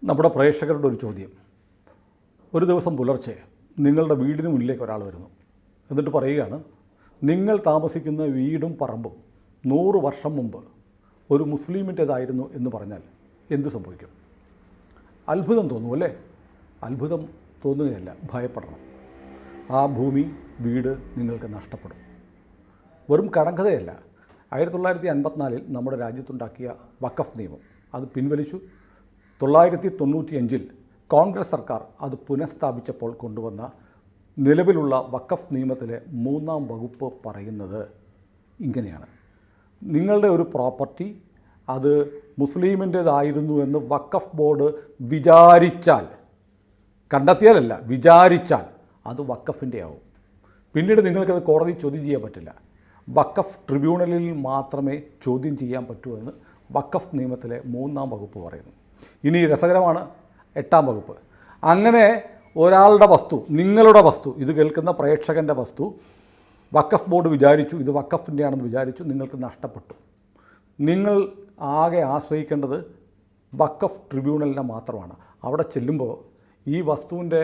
നമ്മുടെ പ്രേക്ഷകരുടെ ഒരു ചോദ്യം. ഒരു ദിവസം പുലർച്ചെ നിങ്ങളുടെ വീടിന് മുന്നിലേക്ക് ഒരാൾ വരുന്നു. എന്നിട്ട് പറയുകയാണ്, നിങ്ങൾ താമസിക്കുന്ന വീടും പറമ്പും 100 വർഷം മുമ്പ് ഒരു മുസ്ലിമിൻ്റേതായിരുന്നു എന്ന് പറഞ്ഞാൽ എന്തു സംഭവിക്കും? അത്ഭുതം തോന്നും അല്ലേ? അത്ഭുതം തോന്നുകയല്ല, ഭയപ്പെടണം. ആ ഭൂമി, വീട് നിങ്ങൾക്ക് നഷ്ടപ്പെടും. വെറും കടങ്കഥയല്ല. 1954 നമ്മുടെ രാജ്യത്തുണ്ടാക്കിയ വഖഫ് നിയമം അത് പിൻവലിച്ചു. 995 കോൺഗ്രസ് സർക്കാർ അത് പുനഃസ്ഥാപിച്ചപ്പോൾ കൊണ്ടുവന്ന നിലവിലുള്ള വഖഫ് നിയമത്തിലെ 3-ാം വകുപ്പ് പറയുന്നത് ഇങ്ങനെയാണ്: നിങ്ങളുടെ ഒരു പ്രോപ്പർട്ടി അത് മുസ്ലിമിൻ്റേതായിരുന്നു എന്ന് വഖഫ് ബോർഡ് വിചാരിച്ചാൽ, കണ്ടെത്തിയാലല്ല, വിചാരിച്ചാൽ അത് വഖഫിൻ്റെ ആവും. പിന്നീട് നിങ്ങൾക്കത് കോടതി ചോദ്യം ചെയ്യാൻ പറ്റില്ല. വഖഫ് ട്രിബ്യൂണലിൽ മാത്രമേ ചോദ്യം ചെയ്യാൻ പറ്റൂ എന്ന് വഖഫ് നിയമത്തിലെ 3-ാം വകുപ്പ് പറയുന്നു. ഇനി രസകരമാണ് 8-ാം വകുപ്പ്. അങ്ങനെ ഒരാളുടെ വസ്തു, നിങ്ങളുടെ വസ്തു, ഇത് കേൾക്കുന്ന പ്രേക്ഷകൻ്റെ വസ്തു വഖഫ് ബോർഡ് വിചാരിച്ചു ഇത് വഖഫിൻ്റെ ആണെന്ന് വിചാരിച്ചു, നിങ്ങൾക്ക് നഷ്ടപ്പെട്ടു. നിങ്ങൾ ആകെ ആശ്രയിക്കേണ്ടത് വഖഫ് ട്രിബ്യൂണലിനെ മാത്രമാണ്. അവിടെ ചെല്ലുമ്പോൾ ഈ വസ്തുവിൻ്റെ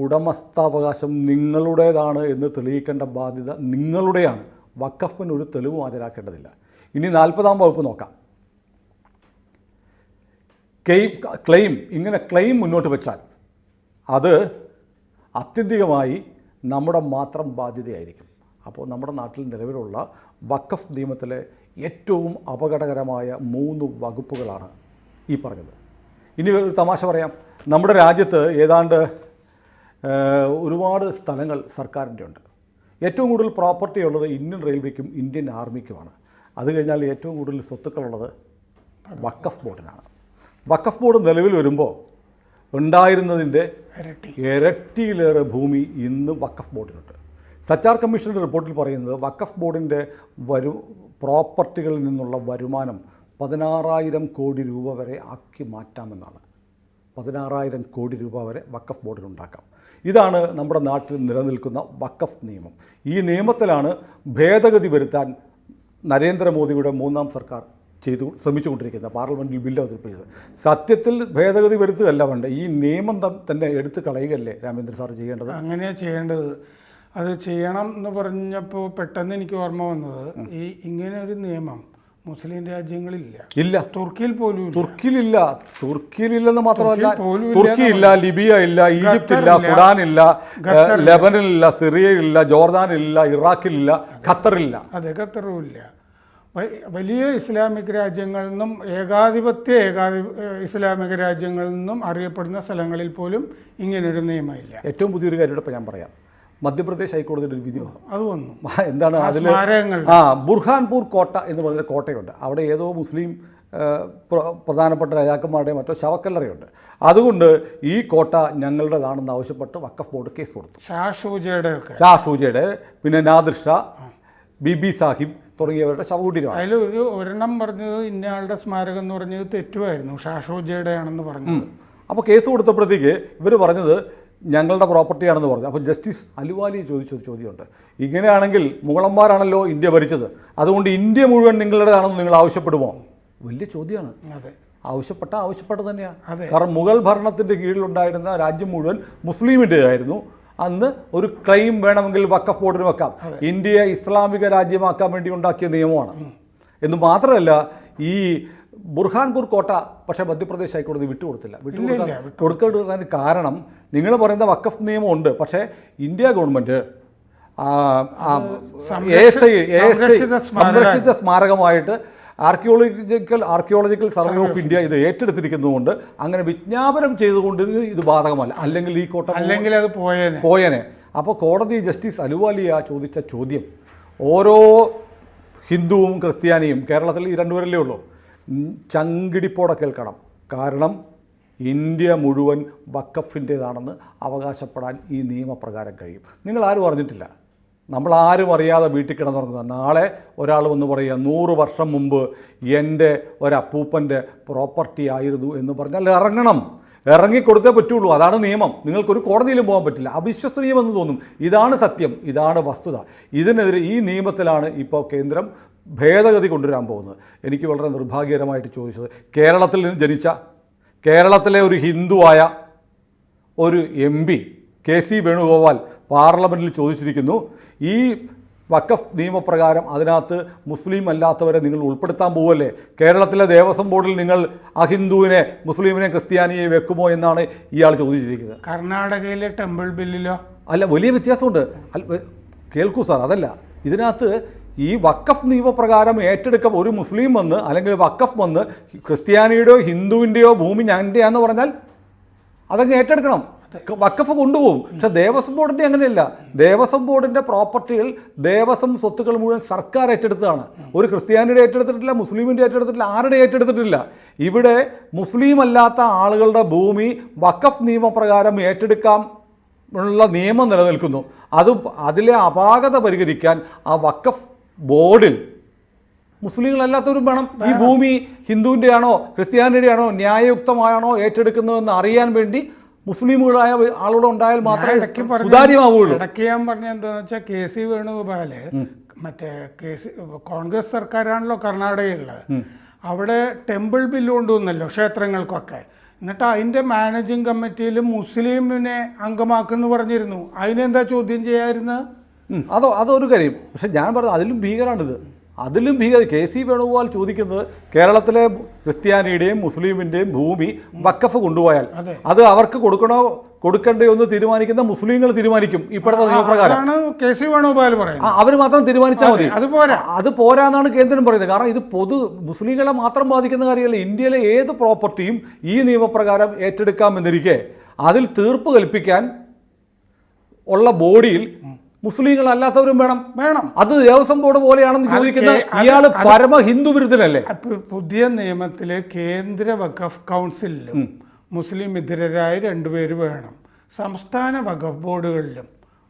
ഉടമസ്ഥാവകാശം നിങ്ങളുടേതാണ് എന്ന് തെളിയിക്കേണ്ട ബാധ്യത നിങ്ങളുടെയാണ്. വഖഫിന് ഒരു തെളിവും ഹാജരാക്കേണ്ടതില്ല. ഇനി 40-ാം വകുപ്പ് നോക്കാം. ഇങ്ങനെ ക്ലെയിം മുന്നോട്ട് വെച്ചാൽ അത് ആത്യന്തികമായി നമ്മുടെ മാത്രം ബാധ്യതയായിരിക്കും. അപ്പോൾ നമ്മുടെ നാട്ടിൽ നിലവിലുള്ള വഖഫ് നിയമത്തിലെ ഏറ്റവും അപകടകരമായ 3 വകുപ്പുകളാണ് ഈ പറഞ്ഞത്. ഇനി ഒരു തമാശ പറയാം. നമ്മുടെ രാജ്യത്ത് ഏതാണ്ട് ഒരുപാട് സ്ഥലങ്ങൾ സർക്കാരിൻ്റെ ഉണ്ട്. ഏറ്റവും കൂടുതൽ പ്രോപ്പർട്ടി ഉള്ളത് ഇന്ത്യൻ റെയിൽവേക്കും ഇന്ത്യൻ ആർമിക്കുമാണ്. അത് കഴിഞ്ഞാൽ ഏറ്റവും കൂടുതൽ സ്വത്തുക്കളുള്ളത് വഖഫ് ബോർഡിനാണ്. വഖഫ് ബോർഡ് നിലവിൽ വരുമ്പോൾ ഉണ്ടായിരുന്നതിൻ്റെ ഇരട്ടിയിലേറെ ഭൂമി ഇന്ന് വഖഫ് ബോർഡിനുണ്ട്. സച്ചാർ കമ്മീഷൻ്റെ റിപ്പോർട്ടിൽ പറയുന്നത് വഖഫ് ബോർഡിൻ്റെ പ്രോപ്പർട്ടികളിൽ നിന്നുള്ള വരുമാനം 16,000 കോടി രൂപ വരെ ആക്കി മാറ്റാമെന്നാണ്. 16,000 കോടി രൂപ വരെ വഖഫ് ബോർഡിനുണ്ടാക്കാം. ഇതാണ് നമ്മുടെ നാട്ടിൽ നിലനിൽക്കുന്ന വഖഫ് നിയമം. ഈ നിയമത്തിലാണ് ഭേദഗതി വരുത്താൻ നരേന്ദ്രമോദിയുടെ 3-ാം സർക്കാർ ശ്രമിച്ചുകൊണ്ടിരിക്കുന്നത്. പാർലമെൻറ്റിൽ ബില്ല് അവതരിപ്പിച്ചത്. സത്യത്തിൽ ഭേദഗതി വരുത്തുകയല്ല വേണ്ട, ഈ നിയമം തന്നെ എടുത്തു കളയുകയല്ലേ രാമേന്ദ്ര സാർ ചെയ്യേണ്ടത്? അങ്ങനെയാണ് ചെയ്യേണ്ടത്. അത് ചെയ്യണം എന്ന് പറഞ്ഞപ്പോൾ പെട്ടെന്ന് എനിക്ക് ഓർമ്മ വന്നത്, ഈ ഇങ്ങനെ ഒരു നിയമം മുസ്ലിം രാജ്യങ്ങളില്ല. ഇല്ല, തുർക്കിയിൽ പോലും തുർക്കിയിലില്ലെന്ന് മാത്രമല്ല, തുർക്കിയില്ല, ലിബിയ ഇല്ല, ഈജിപ്ത് ഇല്ല, സുഡാൻ ഇല്ല, ലെബനനില്ല, സിറിയയില്ല, ജോർദാനില്ല, ഇറാഖിലില്ല, ഖത്തറില്ല. അതെ, ഖത്തറും ഇല്ല. വലിയ ഇസ്ലാമിക് രാജ്യങ്ങളിൽ നിന്നും ഏകാധിപത്യ ഇസ്ലാമിക രാജ്യങ്ങളിൽ നിന്നും അറിയപ്പെടുന്ന സ്ഥലങ്ങളിൽ പോലും ഇങ്ങനൊരു നിയമമില്ല. ഏറ്റവും പുതിയൊരു കാര്യം ഇപ്പോൾ ഞാൻ പറയാം. മധ്യപ്രദേശ് ഹൈക്കോടതിയുടെ ഒരു വിധി വന്നു. അത് വന്നു. എന്താണ് അതിൽ? ബുർഹാൻപൂർ കോട്ട എന്ന് പറഞ്ഞൊരു കോട്ടയുണ്ട്. അവിടെ ഏതോ മുസ്ലിം പ്രധാനപ്പെട്ട രാജാക്കന്മാരുടെയോ മറ്റോ ശവക്കല്ലറയുണ്ട്. അതുകൊണ്ട് ഈ കോട്ട ഞങ്ങളുടേതാണെന്ന് ആവശ്യപ്പെട്ട് വഖഫ് ബോർഡ് കേസ് കൊടുത്തു. ഷാ ഷൂജയുടെ, പിന്നെ നാദിർ ഷാ, ബിബി സാഹിബ് തുടങ്ങിയവരുടെ ശവകുടീരമാണ്. അതിൽ ഒരെണ്ണം പറഞ്ഞത് ഇന്നയാളുടെ സ്മാരകം എന്ന് പറഞ്ഞത് തെറ്റുമായിരുന്നു, ഷാഷോജയുടെ ആണെന്ന് പറഞ്ഞു. അപ്പോൾ കേസ് കൊടുത്തപ്പോഴത്തേക്ക് ഇവർ പറഞ്ഞത് ഞങ്ങളുടെ പ്രോപ്പർട്ടിയാണെന്ന് പറഞ്ഞു. അപ്പോൾ ജസ്റ്റിസ് അലുവാലി ചോദിച്ചൊരു ചോദ്യമുണ്ട്. ഇങ്ങനെയാണെങ്കിൽ മുഗളന്മാരാണല്ലോ ഇന്ത്യ ഭരിച്ചത്, അതുകൊണ്ട് ഇന്ത്യ മുഴുവൻ നിങ്ങളുടേതാണെന്ന് നിങ്ങൾ ആവശ്യപ്പെടുമോ? വലിയ ചോദ്യമാണ്. അതെ, ആവശ്യപ്പെട്ടത് തന്നെയാണ്. കാരണം മുഗൾ ഭരണത്തിൻ്റെ കീഴിലുണ്ടായിരുന്ന രാജ്യം മുഴുവൻ മുസ്ലിമിൻ്റേതായിരുന്നു. അന്ന് ഒരു ക്ലെയിം വേണമെങ്കിൽ വഖഫ് ബോർഡിന് വെക്കാം. ഇന്ത്യയെ ഇസ്ലാമിക രാജ്യമാക്കാൻ വേണ്ടി ഉണ്ടാക്കിയ നിയമമാണ്. എന്ന് മാത്രമല്ല, ഈ ബുർഹാൻപൂർ കോട്ട പക്ഷേ മധ്യപ്രദേശ് ഹൈക്കോടതി കൊടുക്കുന്നതിന് കാരണം, നിങ്ങൾ പറയുന്ന വഖഫ് നിയമമുണ്ട്, പക്ഷേ ഇന്ത്യ ഗവൺമെൻറ് സംരക്ഷിത സ്മാരകമായിട്ട് ആർക്കിയോളജിക്കൽ സർവേ ഓഫ് ഇന്ത്യ ഇത് ഏറ്റെടുത്തിരിക്കുന്നതുകൊണ്ട് അങ്ങനെ വിജ്ഞാപനം ചെയ്തുകൊണ്ട് ഇത് ബാധകമല്ല. അല്ലെങ്കിൽ ഈ കോട്ട അത് പോയേനെ. അപ്പോൾ കോടതി ജസ്റ്റിസ് അലുവാലിയ ചോദിച്ച ചോദ്യം ഓരോ ഹിന്ദുവും ക്രിസ്ത്യാനിയും, കേരളത്തിൽ ഈ 2 പേരല്ലേ ഉള്ളൂ, ചങ്കിടിപ്പോടെ കേൾക്കണം. കാരണം ഇന്ത്യ മുഴുവൻ വഖഫിൻ്റേതാണെന്ന് അവകാശപ്പെടാൻ ഈ നിയമപ്രകാരം കഴിയും. നിങ്ങൾ ആരും അറിഞ്ഞിട്ടില്ല, നമ്മളാരും അറിയാതെ വീട്ടിൽ കിടന്നുറങ്ങുക. നാളെ ഒരാൾ വന്ന് പറയുക 100 വർഷം മുമ്പ് എൻ്റെ ഒരപ്പൂപ്പൻ്റെ പ്രോപ്പർട്ടി ആയിരുന്നു എന്ന് പറഞ്ഞാൽ ഇറങ്ങിക്കൊടുത്തേ പറ്റുള്ളൂ. അതാണ് നിയമം. നിങ്ങൾക്കൊരു കോടതിയിലും പോകാൻ പറ്റില്ല. അവിശ്വസനീയമെന്ന് തോന്നും. ഇതാണ് സത്യം, ഇതാണ് വസ്തുത. ഇതിനെതിരെ ഈ നിയമത്തിലാണ് ഇപ്പോൾ കേന്ദ്രം ഭേദഗതി കൊണ്ടുവരാൻ പോകുന്നത്. എനിക്ക് വളരെ നിർഭാഗ്യകരമായിട്ട് ചോദിച്ചത്, കേരളത്തിൽ നിന്ന് ജനിച്ച കേരളത്തിലെ ഒരു ഹിന്ദുവായ ഒരു MP KC വേണുഗോപാൽ പാർലമെൻറ്റിൽ ചോദിച്ചിരിക്കുന്നു, ഈ വഖഫ് നിയമപ്രകാരം അതിനകത്ത് മുസ്ലിം അല്ലാത്തവരെ നിങ്ങൾ ഉൾപ്പെടുത്താൻ പോവല്ലേ? കേരളത്തിലെ ദേവസ്വം ബോർഡിൽ നിങ്ങൾ അഹിന്ദുവിനെ, മുസ്ലിമിനെ, ക്രിസ്ത്യാനിയെ വെക്കുമോ എന്നാണ് ഇയാൾ ചോദിച്ചിരിക്കുന്നത്. കർണാടകയിലെ ടെമ്പിൾ ബില്ലിലോ? അല്ല, വലിയ വ്യത്യാസമുണ്ട്. കേൾക്കൂ സാർ, അതല്ല ഇതിനകത്ത് ഈ വഖഫ് നിയമപ്രകാരം ഏറ്റെടുക്കം ഒരു മുസ്ലിം വന്ന് അല്ലെങ്കിൽ വഖഫ് വന്ന് ക്രിസ്ത്യാനിയുടെയോ ഹിന്ദുവിൻ്റെയോ ഭൂമി ഞൻ്റെയാന്ന് പറഞ്ഞാൽ അതങ്ങ് ഏറ്റെടുക്കണം, വഖഫ് കൊണ്ടുപോകും. പക്ഷെ ദേവസ്വം ബോർഡിൻ്റെ അങ്ങനെയല്ല. ദേവസ്വം ബോർഡിൻ്റെ പ്രോപ്പർട്ടികൾ, ദേവസ്വം സ്വത്തുക്കൾ മുഴുവൻ സർക്കാർ ഏറ്റെടുത്തതാണ്. ഒരു ക്രിസ്ത്യാനിയുടെ ഏറ്റെടുത്തിട്ടില്ല, മുസ്ലിമിൻ്റെ ഏറ്റെടുത്തിട്ടില്ല, ആരുടെ ഏറ്റെടുത്തിട്ടില്ല. ഇവിടെ മുസ്ലിം അല്ലാത്ത ആളുകളുടെ ഭൂമി വഖഫ് നിയമപ്രകാരം ഏറ്റെടുക്കാം ഉള്ള നിയമം നിലനിൽക്കുന്നു. അതിലെ അപാകത പരിഹരിക്കാൻ ആ വഖഫ് ബോർഡിൽ മുസ്ലിങ്ങളല്ലാത്തവരും വേണം. ഈ ഭൂമി ഹിന്ദുവിൻ്റെ ആണോ ക്രിസ്ത്യാനിയുടെ ആണോ ന്യായയുക്തമായാണോ ഏറ്റെടുക്കുന്നതെന്ന് അറിയാൻ വേണ്ടി മുസ്ലിമുകളായ ആളുകൾ ഉണ്ടായാൽ മാത്രമേ സുതാര്യമാവുള്ളൂ. ഇടയ്ക്ക് ഞാൻ പറഞ്ഞ എന്താണെന്ന് വെച്ചാൽ KC വേണുഗോപാല് മറ്റേ കോൺഗ്രസ് സർക്കാരാണല്ലോ കർണാടകയിലുള്ളത്. അവിടെ ടെമ്പിൾ ബില്ല് കൊണ്ടുവന്നല്ലോ ക്ഷേത്രങ്ങൾക്കൊക്കെ. എന്നിട്ട് അതിൻ്റെ മാനേജിങ് കമ്മിറ്റിയിൽ മുസ്ലിമിനെ അംഗമാക്കുമെന്ന് പറഞ്ഞിരുന്നു. അതിനെന്താ ചോദ്യം ചെയ്യാതിരുന്നത്? അതൊരു കാര്യം. പക്ഷെ ഞാൻ പറഞ്ഞത് അതിലും ഭീകരമാണിത്. അതിലും ഭീകരം KC വേണുഗോപാൽ ചോദിക്കുന്നത് കേരളത്തിലെ ക്രിസ്ത്യാനിയുടെയും മുസ്ലിമിൻ്റെയും ഭൂമി വഖഫ് കൊണ്ടുപോയാൽ അത് അവർക്ക് കൊടുക്കണോ കൊടുക്കണ്ടേ എന്ന് തീരുമാനിക്കുന്ന മുസ്ലിങ്ങൾ തീരുമാനിക്കും. ഇപ്പോഴത്തെ നിയമപ്രകാരം KC വേണുഗോപാൽ പറയുന്നത് അവർ മാത്രം തീരുമാനിച്ചാൽ മതി. അത് പോരാന്നാണ് കേന്ദ്രം പറയുന്നത്. കാരണം ഇത് മുസ്ലിങ്ങളെ മാത്രം ബാധിക്കുന്ന കാര്യമല്ല. ഇന്ത്യയിലെ ഏത് പ്രോപ്പർട്ടിയും ഈ നിയമപ്രകാരം ഏറ്റെടുക്കാമെന്നിരിക്കെ അതിൽ തീർപ്പ് കൽപ്പിക്കാൻ ഉള്ള ബോഡിയിൽ മുസ്ലിങ്ങളല്ലാത്തവരും വേണം. അത് ദേവസ്വം ബോർഡ് പോലെയാണെന്ന് ചോദിക്കുന്ന ഇയാൾ പരമ ഹിന്ദു വിരുദ്ധനല്ലേ? പുതിയ നിയമത്തില് കേന്ദ്ര വഖഫ് കൗൺസിലിലും മുസ്ലിം ഇതരരായ 2 പേര് വേണം. സംസ്ഥാന വഖഫ് ബോർഡുകളിലും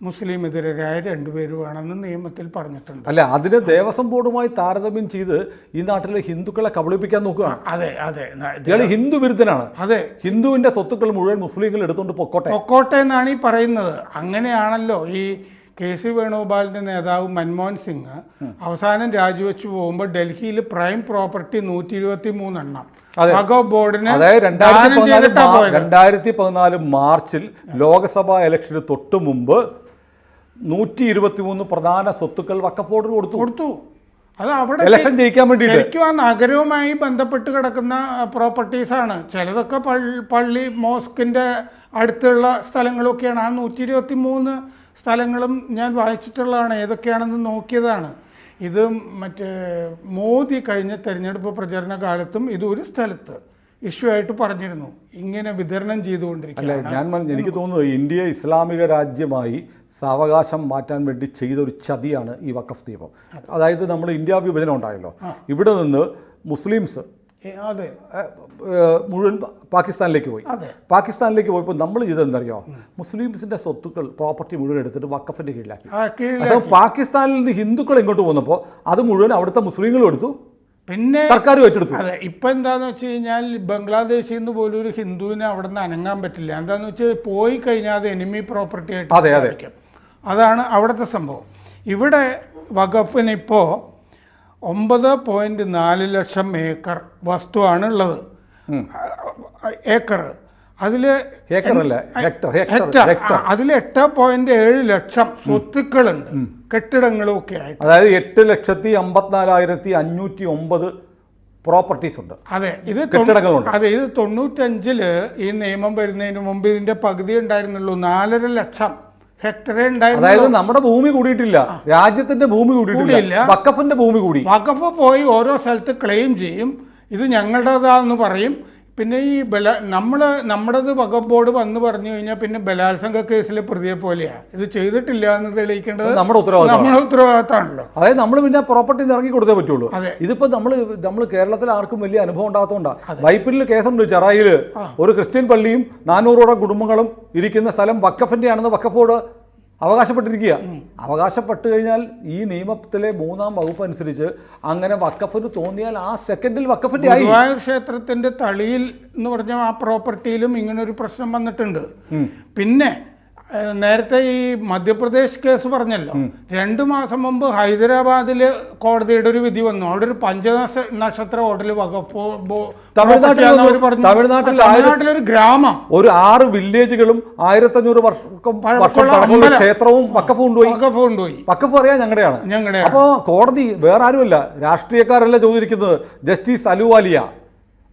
മുസ്ലിം ഇതരരായ 2 പേര് വേണമെന്ന് നിയമത്തിൽ പറഞ്ഞിട്ടുണ്ട്. അല്ല, അതിന് ദേവസ്വം ബോർഡുമായി താരതമ്യം ചെയ്ത് ഈ നാട്ടിലെ ഹിന്ദുക്കളെ കബളിപ്പിക്കാൻ നോക്കുകയാണ്. അതെ ഇയാൾ ഹിന്ദു വിരുദ്ധനാണ്. അതെ, ഹിന്ദുവിന്റെ സ്വത്തുക്കൾ മുഴുവൻ മുസ്ലിങ്ങൾ എടുത്തുകൊണ്ട് പൊക്കോട്ടെ എന്നാണ് ഈ പറയുന്നത്. അങ്ങനെയാണല്ലോ ഈ KC വേണുഗോപാലിന്റെ നേതാവ് മൻമോഹൻ സിംഗ് അവസാനം രാജിവെച്ചു പോകുമ്പോൾ ഡൽഹിയിൽ പ്രൈം പ്രോപ്പർട്ടി 123 എണ്ണം വഖഫ് ബോർഡിന്, അതായത് 2014 മാർച്ചിൽ ലോക്സഭാ ഇലക്ഷന് തൊട്ട് മുമ്പ് 123 പ്രധാന സ്വത്തുക്കൾ വഖഫ് ബോർഡിന് കൊടുത്തു. അത് അവിടെ ഇലക്ഷൻ ജയിക്കാൻ വേണ്ടി ശരിക്കും ആ നഗരവുമായി ബന്ധപ്പെട്ട് കിടക്കുന്ന പ്രോപ്പർട്ടീസാണ്. ചിലതൊക്കെ പള്ളി മോസ്കിന്റെ അടുത്തുള്ള സ്ഥലങ്ങളൊക്കെയാണ്. ആ 123 സ്ഥലങ്ങളും ഞാൻ വായിച്ചിട്ടുള്ളതാണ്. ഏതൊക്കെയാണെന്ന് നോക്കിയതാണ്. ഇത് മറ്റേ മോദി കഴിഞ്ഞ തെരഞ്ഞെടുപ്പ് പ്രചരണ കാലത്തും ഇത് ഒരു സ്ഥലത്ത് ഇഷ്യൂ ആയിട്ട് പറഞ്ഞിരുന്നു. ഇങ്ങനെ വിതരണം ചെയ്തുകൊണ്ടിരിക്കുകയാണ്. എനിക്ക് തോന്നുന്നത് ഇന്ത്യയെ ഇസ്ലാമിക രാജ്യമായി സാവകാശം മാറ്റാൻ വേണ്ടി ചെയ്തൊരു ചതിയാണ് ഈ വഖഫ് നിയമം. അതായത് നമ്മൾ ഇന്ത്യ വിഭജനം ഉണ്ടായല്ലോ, ഇവിടെ നിന്ന് മുസ്ലിംസ് മുഴുവൻ പാകിസ്ഥാനിലേക്ക് പോയപ്പോൾ നമ്മൾ ഇതെന്തറിയോ, മുസ്ലിംസിന്റെ സ്വത്തുക്കൾ പ്രോപ്പർട്ടി മുഴുവൻ എടുത്തിട്ട് വഖഫിന്റെ കീഴിലാക്കി. പാകിസ്ഥാനിൽ നിന്ന് ഹിന്ദുക്കൾ ഇങ്ങോട്ട് പോന്നപ്പോൾ അത് മുഴുവൻ അവിടുത്തെ മുസ്ലിങ്ങളും എടുത്തു, പിന്നെ സർക്കാരും ഏറ്റെടുത്തു. അതെ, ഇപ്പം എന്താണെന്ന് വെച്ച് കഴിഞ്ഞാൽ ബംഗ്ലാദേശിൽ നിന്ന് പോലും ഒരു ഹിന്ദുവിനെ അവിടെ നിന്ന് അനങ്ങാൻ പറ്റില്ല. എന്താണെന്ന് വെച്ചാൽ പോയി കഴിഞ്ഞാൽ അത് എനിമി പ്രോപ്പർട്ടി ആയിട്ട് ആയിരിക്കും. അതാണ് അവിടുത്തെ സംഭവം. ഇവിടെ വഖഫിനിപ്പോൾ 9.4 ലക്ഷം ഏക്കർ വസ്തുവാണ് ഉള്ളത്. അതിൽ 8.7 ലക്ഷം സ്വത്തുക്കളുണ്ട്, കെട്ടിടങ്ങളും ഒക്കെ ആയിട്ട്. അതായത് 8,54,509 പ്രോപ്പർട്ടീസ് ഉണ്ട്. അതെ, ഇത് കെട്ടിടങ്ങളുണ്ട്. അതെ, ഇത് 95 ഈ നിയമം വരുന്നതിന് മുമ്പ് ഇതിന്റെ പകുതി ഉണ്ടായിരുന്നുള്ളൂ. 4.5 ലക്ഷം ഹെക്ടറേ ഉണ്ടായിരുന്നു. അതായത് നമ്മുടെ ഭൂമി കൂടിയിട്ടില്ല, രാജ്യത്തിന്റെ ഭൂമി കൂടിയിട്ടില്ല, വഖഫിന്റെ ഭൂമി കൂടി. വഖഫ് പോയി ഓരോ സ്ഥലത്ത് ക്ലെയിം ചെയ്യും, ഇത് ഞങ്ങളുടേതാന്ന് പറയും. പിന്നെ ഈ നമ്മുടേത് വഖഫ് ബോർഡ് വന്ന് പറഞ്ഞു കഴിഞ്ഞാൽ പിന്നെ ബലാത്സംഗ കേസിലെ പ്രതിയെ പോലെയാണ്. ഇത് ചെയ്തിട്ടില്ല എന്ന് തെളിയിക്കേണ്ടത് നമ്മുടെ ഉത്തരവാദിത്തമാണല്ലോ. അതായത് നമ്മൾ പിന്നെ പ്രോപ്പർട്ടി ഇറങ്ങി കൊടുത്തേ പറ്റുള്ളൂ. ഇതിപ്പോ നമ്മൾ കേരളത്തിൽ ആർക്കും വലിയ അനുഭവം ഉണ്ടാകാത്തതുകൊണ്ടാണ്. വൈപ്പിനിൽ കേസുണ്ട്. ചെറായില് ഒരു ക്രിസ്ത്യൻ പള്ളിയും 400ഓളം കുടുംബങ്ങളും ഇരിക്കുന്ന സ്ഥലം വഖഫിന്റെ ആണെന്ന് വഖഫ് ബോർഡ് അവകാശപ്പെട്ടിരിക്കുക. അവകാശപ്പെട്ട് കഴിഞ്ഞാൽ ഈ നിയമത്തിലെ 3-ാം വകുപ്പ് അനുസരിച്ച് അങ്ങനെ വഖഫിന് തോന്നിയാൽ ആ സെക്കൻഡിൽ വഖഫിന്റെ ആയി. ഗുരുവായൂർ ക്ഷേത്രത്തിന്റെ തളിയിൽ എന്ന് പറഞ്ഞ ആ പ്രോപ്പർട്ടിയിലും ഇങ്ങനൊരു പ്രശ്നം വന്നിട്ടുണ്ട്. പിന്നെ നേരത്തെ ഈ മധ്യപ്രദേശ് കേസ് പറഞ്ഞല്ലോ, 2 മാസം മുമ്പ് ഹൈദരാബാദിൽ കോടതിയുടെ ഒരു വിധി വന്നു. അവിടെ ഒരു പഞ്ചനക്ഷത്ര ഹോട്ടൽ തമിഴ്നാട്ടിലൊരു ഗ്രാമം, ഒരു 6 വില്ലേജുകളും 1500 വർഷം ക്ഷേത്രവും വഖഫ് കൊണ്ടുപോയി. വഖഫ് പറയാൻ ഞങ്ങളുടെയാണ്. അപ്പോ കോടതി വേറെ ആരുമല്ല, രാഷ്ട്രീയക്കാരല്ല ചോദിച്ചിരിക്കുന്നത്. ജസ്റ്റിസ് അലുവാലിയ,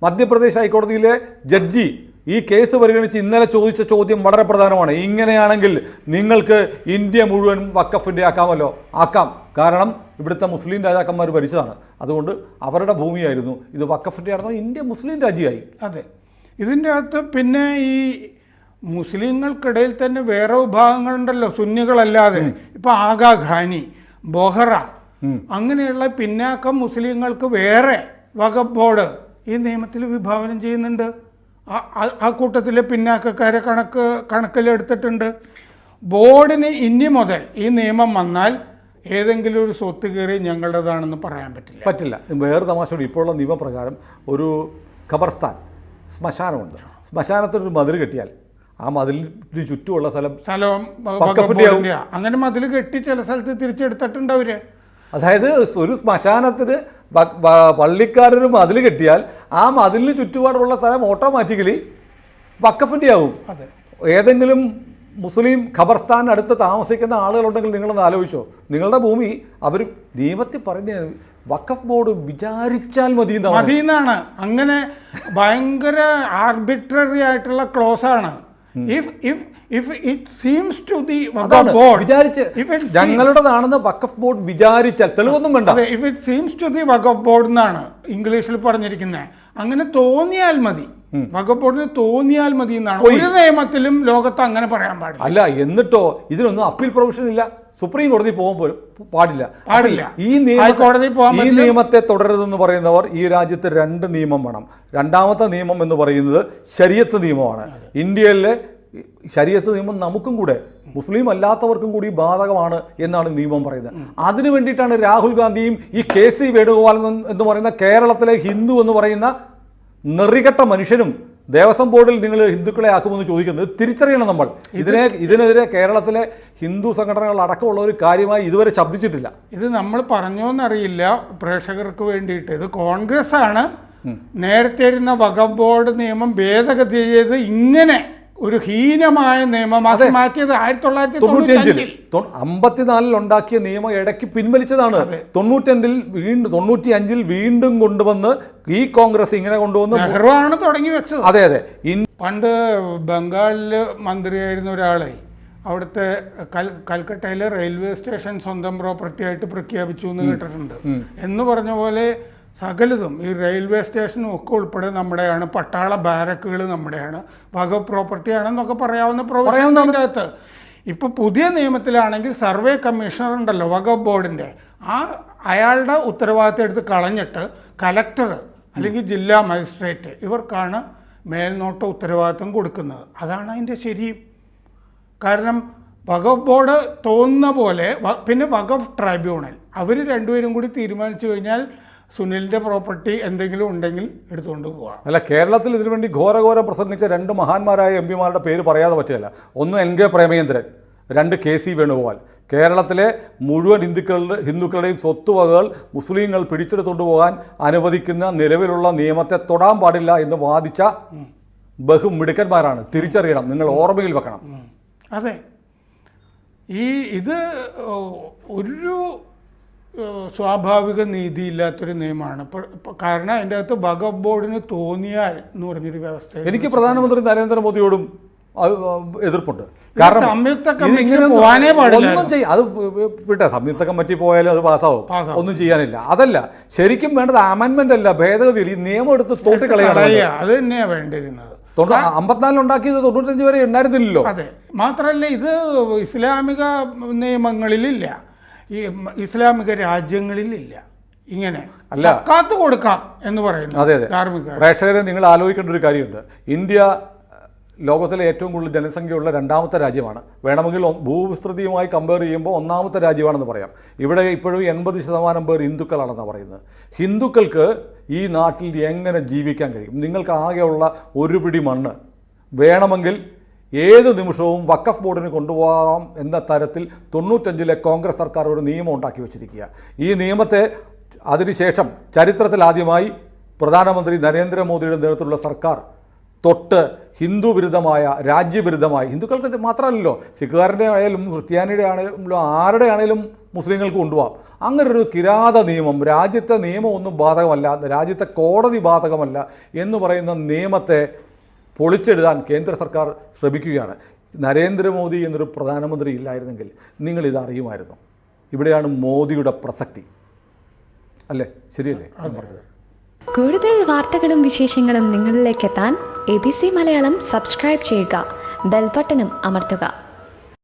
മധ്യപ്രദേശ് ഹൈക്കോടതിയിലെ ജഡ്ജി, ഈ കേസ് പരിഗണിച്ച് ഇന്നലെ ചോദിച്ച ചോദ്യം വളരെ പ്രധാനമാണ്. ഇങ്ങനെയാണെങ്കിൽ നിങ്ങൾക്ക് ഇന്ത്യ മുഴുവൻ വഖഫിൻ്റെ ആക്കാമല്ലോ? ആക്കാം. കാരണം ഇവിടുത്തെ മുസ്ലിം രാജാക്കന്മാർ ഭരിച്ചതാണ്. അതുകൊണ്ട് അവരുടെ ഭൂമിയായിരുന്നു. ഇത് വഖഫിൻ്റെ ആണെന്നോ ഇന്ത്യ മുസ്ലിം രാജ്യമായി. അതെ. ഇതിൻ്റെ അകത്ത് പിന്നെ ഈ മുസ്ലിങ്ങൾക്കിടയിൽ തന്നെ വേറെ വിഭാഗങ്ങളുണ്ടല്ലോ, സുന്നികളല്ലാതെ. ഇപ്പം ആഗാ ഖാനി, ബൊഹ്റ, അങ്ങനെയുള്ള പിന്നാക്കം മുസ്ലിങ്ങൾക്ക് വേറെ വഖഫ് ബോർഡ് ഈ നിയമത്തിൽ വിഭാവനം ചെയ്യുന്നുണ്ട്. ആ കൂട്ടത്തിലെ പിന്നാക്കക്കാരെ കണക്കിലെടുത്തിട്ടുണ്ട്. ബോർഡിന് ഇനി മുതൽ ഈ നിയമം വന്നാൽ ഏതെങ്കിലും ഒരു സ്വത്ത് കയറി ഞങ്ങളുടേതാണെന്ന് പറയാൻ പറ്റില്ല. വേറെ തമാശയോട് ഇപ്പോഴുള്ള നിയമപ്രകാരം ഒരു ഖബർസ്ഥാൻ, ശ്മശാനമുണ്ട്. ശ്മശാനത്തിനൊരു മതിൽ കെട്ടിയാൽ ആ മതിലിന് ചുറ്റുമുള്ള സ്ഥലം അങ്ങനെ മതിൽ കെട്ടി ചില സ്ഥലത്ത് തിരിച്ചെടുത്തിട്ടുണ്ട് അവര്. അതായത് ഒരു ശ്മശാനത്തിന് പള്ളിക്കാരൊരു മതിൽ കെട്ടിയാൽ ആ മതിലിന് ചുറ്റുപാടുള്ള സ്ഥലം ഓട്ടോമാറ്റിക്കലി വഖഫിൻ്റെ ആവും. ഏതെങ്കിലും മുസ്ലിം ഖബർസ്ഥാൻ അടുത്ത് താമസിക്കുന്ന ആളുകളുണ്ടെങ്കിൽ നിങ്ങളൊന്ന് ആലോചിച്ചോ, നിങ്ങളുടെ ഭൂമി അവർ നിയമത്തിൽ പറഞ്ഞ വഖഫ് ബോർഡ് വിചാരിച്ചാൽ മതി എന്നാണ്. അങ്ങനെ ഭയങ്കര ആർബിട്രറി ആയിട്ടുള്ള ക്ലോസ് ആണ്. ഞങ്ങളുടേതാണെന്ന് വഖഫ് ബോർഡ് വിചാരിച്ചാൽ, തെളിവൊന്നും വേണ്ട. If it seems to the Waqf board എന്നാണ് ഇംഗ്ലീഷിൽ പറഞ്ഞിരിക്കുന്നത്. അങ്ങനെ തോന്നിയാൽ മതി, വഖഫ് ബോർഡിന് തോന്നിയാൽ മതി എന്നാണ്. ഒരു നിയമത്തിലും ലോകത്ത് അങ്ങനെ പറയാൻ പാടില്ല. അല്ല, എന്നിട്ടോ ഇതിനൊന്നും അപ്പീൽ പ്രൊവിഷൻ ഇല്ല. സുപ്രീം കോടതി പോകുമ്പോൾ പാടില്ല. ഈ നിയമത്തെ തുടരുതെന്ന് പറയുന്നവർ ഈ രാജ്യത്ത് 2 നിയമം വേണം. രണ്ടാമത്തെ നിയമം എന്ന് പറയുന്നത് ശരീഅത്ത് നിയമമാണ്. ഇന്ത്യയിലെ ശരീഅത്ത് നിയമം നമുക്കും കൂടെ, മുസ്ലിം അല്ലാത്തവർക്കും കൂടി ബാധകമാണ് എന്നാണ് നിയമം പറയുന്നത്. അതിനു വേണ്ടിയിട്ടാണ് രാഹുൽ ഗാന്ധിയും ഈ KC വേണുഗോപാൽ എന്ന് പറയുന്ന കേരളത്തിലെ ഹിന്ദു എന്ന് പറയുന്ന നെറികെട്ട മനുഷ്യനും ദേവസ്വം ബോർഡിൽ നിങ്ങൾ ഹിന്ദുക്കളെ ആക്കുമെന്ന് ചോദിക്കുന്നത്. തിരിച്ചറിയണം നമ്മൾ. ഇതിനെതിരെ കേരളത്തിലെ ഹിന്ദു സംഘടനകൾ അടക്കമുള്ള ഒരു കാര്യമായി ഇതുവരെ ശബ്ദിച്ചിട്ടില്ല. ഇത് നമ്മൾ പറഞ്ഞോന്നറിയില്ല പ്രേക്ഷകർക്ക് വേണ്ടിയിട്ട്. ഇത് കോൺഗ്രസ് ആണ് നേരത്തെ ഇരുന്ന വഖഫ് ബോർഡ് നിയമം ഭേദഗതി ചെയ്ത് ഇങ്ങനെ ഒരു ഹീനമായ നിയമമാക്കി മാറ്റിയത് 1995 54 ഉണ്ടാക്കിയ നിയമം ഇടയ്ക്ക് പിൻവലിച്ചതാണ്. 95 വീണ്ടും കൊണ്ടുവന്ന് ഈ കോൺഗ്രസ് ഇങ്ങനെ കൊണ്ടുവന്ന് നെഹ്റുവാണ് തുടങ്ങി വെച്ചത്. അതെ. പണ്ട് ബംഗാളില് മന്ത്രിയായിരുന്ന ഒരാളെ അവിടുത്തെ കൽക്കട്ടയിലെ റെയിൽവേ സ്റ്റേഷൻ സ്വന്തം പ്രോപ്പർട്ടി ആയിട്ട് പ്രഖ്യാപിച്ചു എന്ന് കേട്ടിട്ടുണ്ട്. എന്ന് പറഞ്ഞ പോലെ സകലതും ഈ റെയിൽവേ സ്റ്റേഷനും ഒക്കെ ഉൾപ്പെടെ നമ്മുടെയാണ്, പട്ടാള ബാരക്കുകൾ നമ്മുടെയാണ്, വഖഫ് പ്രോപ്പർട്ടി ആണെന്നൊക്കെ പറയാവുന്ന പ്രൊവിഷൻ്റെ അകത്ത്. ഇപ്പോൾ പുതിയ നിയമത്തിലാണെങ്കിൽ സർവേ കമ്മീഷണർ ഉണ്ടല്ലോ വഖഫ് ബോർഡിൻ്റെ, അയാളുടെ ഉത്തരവാദിത്തം എടുത്ത് കളഞ്ഞിട്ട് കലക്ടർ അല്ലെങ്കിൽ ജില്ലാ മജിസ്ട്രേറ്റ് ഇവർക്കാണ് മേൽനോട്ട ഉത്തരവാദിത്തം കൊടുക്കുന്നത്. അതാണ് അതിൻ്റെ ശരിയും. കാരണം വഖഫ് ബോർഡ് തോന്നുന്ന പോലെ, പിന്നെ വഖഫ് ട്രൈബ്യൂണൽ അവർ രണ്ടുപേരും കൂടി തീരുമാനിച്ചു കഴിഞ്ഞാൽ സുനിലിൻ്റെ പ്രോപ്പർട്ടി എന്തെങ്കിലും ഉണ്ടെങ്കിൽ എടുത്തുകൊണ്ട് പോകാം. അല്ല, കേരളത്തിൽ ഇതിനുവേണ്ടി ഘോരഘോരം പ്രസംഗിച്ച 2 മഹാന്മാരായ MP-മാരുടെ പേര് പറയാതെ പറ്റില്ല. ഒന്ന് NK പ്രേമചന്ദ്രൻ, 2 KC വേണുഗോപാൽ. കേരളത്തിലെ മുഴുവൻ ഹിന്ദുക്കളുടെയും സ്വത്തുവകകൾ മുസ്ലിങ്ങൾ പിടിച്ചെടുത്തുകൊണ്ട് പോകാൻ അനുവദിക്കുന്ന നിലവിലുള്ള നിയമത്തെ തൊടാൻ പാടില്ല എന്ന് വാദിച്ച ബഹുമിടുക്കന്മാരാണ്. തിരിച്ചറിയണം, നിങ്ങൾ ഓർമ്മയിൽ വെക്കണം. അതെ, ഇത് ഒരു സ്വാഭാവിക നീതിയില്ലാത്തൊരു നിയമമാണ്. കാരണം അതിൻ്റെ അകത്ത് വഖഫ് ബോർഡിന് തോന്നിയാൽ എന്ന് പറഞ്ഞൊരു വ്യവസ്ഥ. എനിക്ക് പ്രധാനമന്ത്രി നരേന്ദ്രമോദിയോടും എതിർപ്പുണ്ട്. കാരണം സംയുക്ത ഒന്നും ചെയ്യാം, അത് വിട്ടെ, സംയുക്ത കമ്മിറ്റി പോയാലും അത് പാസ്സാവും, ഒന്നും ചെയ്യാനില്ല. അതല്ല, ശരിക്കും വേണ്ടത് അമെൻമെന്റ് അല്ല, ഭേദഗതി. ഈ നിയമം എടുത്ത് തോട്ടിക്കളയാണ്. അത് തന്നെയാണ് വേണ്ടിയിരുന്നത്. 54 ഉണ്ടാക്കിയത് 95 വരെ ഉണ്ടായിരുന്നില്ലല്ലോ. അതെ, മാത്രമല്ല ഇത് ഇസ്ലാമിക നിയമങ്ങളിലില്ല, ഈ ഇസ്ലാമിക രാജ്യങ്ങളിലില്ല ഇങ്ങനെ സക്കാത്ത് കൊടുക്കാം എന്ന് പറയുന്നു. അതെ. പ്രേക്ഷകരെ നിങ്ങൾ ആലോചിക്കേണ്ട ഒരു കാര്യമുണ്ട്. ഇന്ത്യ ലോകത്തിലെ ഏറ്റവും കൂടുതൽ ജനസംഖ്യയുള്ള 2ാമത്തെ രാജ്യമാണ്. വേണമെങ്കിൽ ഭൂവിസ്തൃതിയുമായി കമ്പയർ ചെയ്യുമ്പോൾ 1ാമത്തെ രാജ്യമാണെന്ന് പറയാം. ഇവിടെ ഇപ്പോഴും 80% പേർ ഹിന്ദുക്കളാണെന്നാണ് പറയുന്നത്. ഹിന്ദുക്കൾക്ക് ഈ നാട്ടിൽ എങ്ങനെ ജീവിക്കാൻ കഴിയും? നിങ്ങൾക്ക് ആകെയുള്ള ഒരു പിടി മണ്ണ് വേണമെങ്കിൽ ഏത് നിമിഷവും വഖഫ് ബോർഡിന് കൊണ്ടുപോകാം എന്ന തരത്തിൽ 95-ലെ കോൺഗ്രസ് സർക്കാർ ഒരു നിയമം ഉണ്ടാക്കി വെച്ചിരിക്കുക. ഈ നിയമത്തെ അതിനുശേഷം ചരിത്രത്തിലാദ്യമായി പ്രധാനമന്ത്രി നരേന്ദ്രമോദിയുടെ നേതൃത്വത്തിലുള്ള സർക്കാർ തൊട്ട് ഹിന്ദു വിരുദ്ധമായ രാജ്യവിരുദ്ധമായി, ഹിന്ദുക്കൾക്ക് മാത്രമല്ലല്ലോ, സിഖുകാരുടെ ആയാലും ക്രിസ്ത്യാനിയുടെ ആണെങ്കിലും ആരുടെ ആണെങ്കിലും മുസ്ലിങ്ങൾക്ക് കൊണ്ടുപോകാം. അങ്ങനൊരു കിരാത നിയമം, രാജ്യത്തെ നിയമം ഒന്നും ബാധകമല്ല, രാജ്യത്തെ കോടതി ബാധകമല്ല എന്ന് പറയുന്ന നിയമത്തെ പൊളിച്ചെഴുതാൻ കേന്ദ്ര സർക്കാർ ശ്രമിക്കുകയാണ്. നരേന്ദ്രമോദി എന്നൊരു പ്രധാനമന്ത്രി ഇല്ലായിരുന്നെങ്കിൽ നിങ്ങളിത് അറിയുമായിരുന്നു. ഇവിടെയാണ് മോദിയുടെ പ്രസക്തി, അല്ലേ? ശരിയല്ലേ ഞാൻ പറഞ്ഞത്? കൂടുതൽ വാർത്തകളും വിശേഷങ്ങളും നിങ്ങളിലേക്ക് എത്താൻ ABC മലയാളം സബ്സ്ക്രൈബ് ചെയ്യുക, ബെൽബട്ടനും അമർത്തുക.